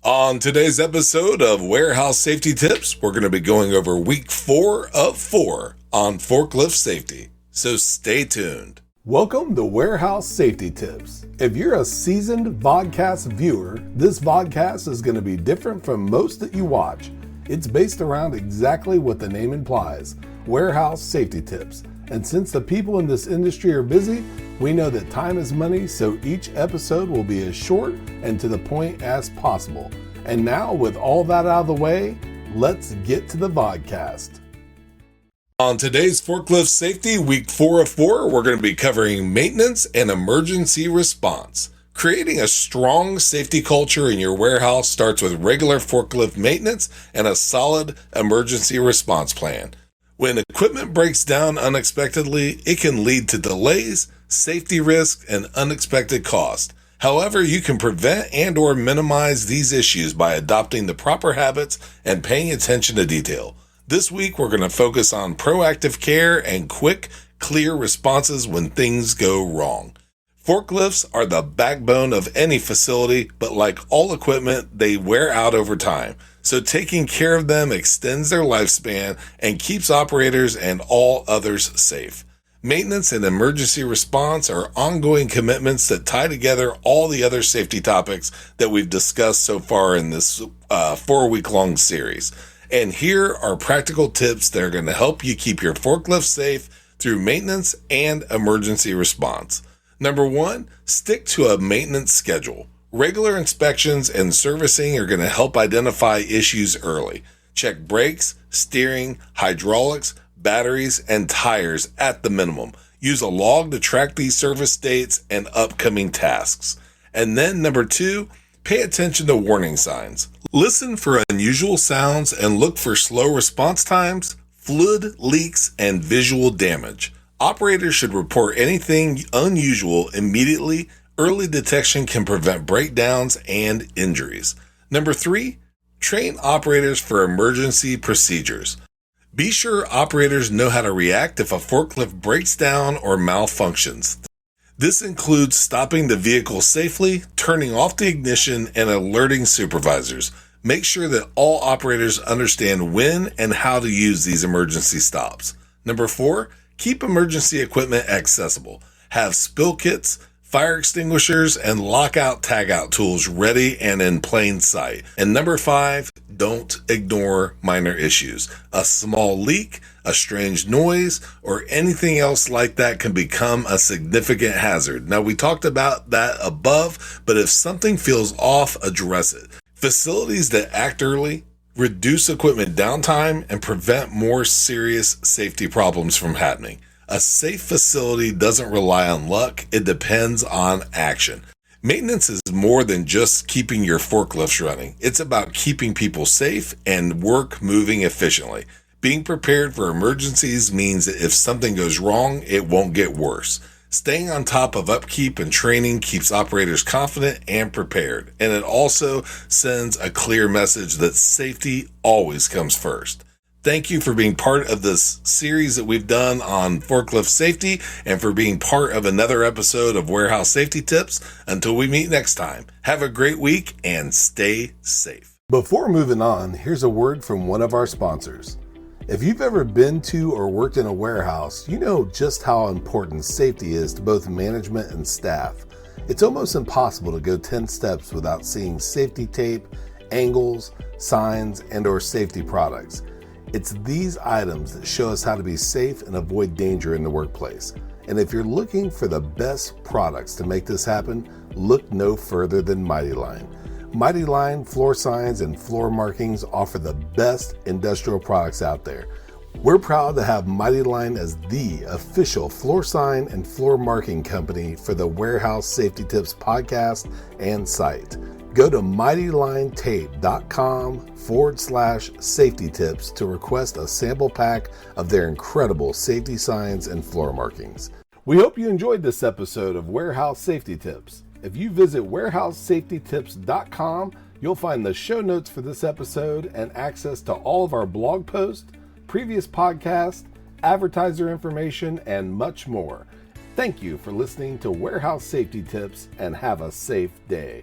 On today's episode of Warehouse Safety Tips, we're going to be going over week 4 of 4 on forklift safety. So stay tuned. Welcome to Warehouse Safety Tips. If you're a seasoned vodcast viewer, this vodcast is going to be different from most that you watch. It's based around exactly what the name implies, warehouse safety tips. And since the people in this industry are busy, we know that time is money, so each episode will be as short and to the point as possible. And now, with all that out of the way, let's get to the vodcast. On today's Forklift Safety, week 4 of 4, we're going to be covering maintenance and emergency response. Creating a strong safety culture in your warehouse starts with regular forklift maintenance and a solid emergency response plan. When equipment breaks down unexpectedly, it can lead to delays, safety risks, and unexpected costs. However, you can prevent and or minimize these issues by adopting the proper habits and paying attention to detail. This week, we're going to focus on proactive care and quick, clear responses when things go wrong. Forklifts are the backbone of any facility, but like all equipment, they wear out over time. So taking care of them extends their lifespan and keeps operators and all others safe. Maintenance and emergency response are ongoing commitments that tie together all the other safety topics that we've discussed so far in this 4-week-long series. And here are practical tips that are going to help you keep your forklift safe through maintenance and emergency response. Number 1, stick to a maintenance schedule. Regular inspections and servicing are going to help identify issues early. Check brakes, steering, hydraulics, batteries, and tires at the minimum. Use a log to track these service dates and upcoming tasks. And then number 2, pay attention to warning signs. Listen for unusual sounds and look for slow response times, fluid leaks, and visual damage. Operators should report anything unusual immediately. Early detection can prevent breakdowns and injuries. Number 3, train operators for emergency procedures. Be sure operators know how to react if a forklift breaks down or malfunctions. This includes stopping the vehicle safely, turning off the ignition, and alerting supervisors. Make sure that all operators understand when and how to use these emergency stops. Number 4, keep emergency equipment accessible. Have spill kits, fire extinguishers, and lockout tagout tools ready and in plain sight. And number 5, don't ignore minor issues. A small leak, a strange noise, or anything else like that can become a significant hazard. Now, we talked about that above, but if something feels off, address it. Facilities that act early reduce equipment downtime and prevent more serious safety problems from happening. A safe facility doesn't rely on luck, it depends on action. Maintenance is more than just keeping your forklifts running. It's about keeping people safe and work moving efficiently. Being prepared for emergencies means that if something goes wrong, it won't get worse. Staying on top of upkeep and training keeps operators confident and prepared, and it also sends a clear message that safety always comes first. Thank you for being part of this series that we've done on forklift safety and for being part of another episode of Warehouse Safety Tips. Until we meet next time, have a great week and stay safe. Before moving on, here's a word from one of our sponsors. If you've ever been to or worked in a warehouse, you know just how important safety is to both management and staff. It's almost impossible to go 10 steps without seeing safety tape, angles, signs, and or safety products. It's these items that show us how to be safe and avoid danger in the workplace. And if you're looking for the best products to make this happen, look no further than Mighty Line. Mighty Line floor signs and floor markings offer the best industrial products out there. We're proud to have Mighty Line as the official floor sign and floor marking company for the Warehouse Safety Tips podcast and site. Go to mightylinetape.com/safety tips to request a sample pack of their incredible safety signs and floor markings. We hope you enjoyed this episode of Warehouse Safety Tips. If you visit warehousesafetytips.com, you'll find the show notes for this episode and access to all of our blog posts, previous podcasts, advertiser information, and much more. Thank you for listening to Warehouse Safety Tips and have a safe day.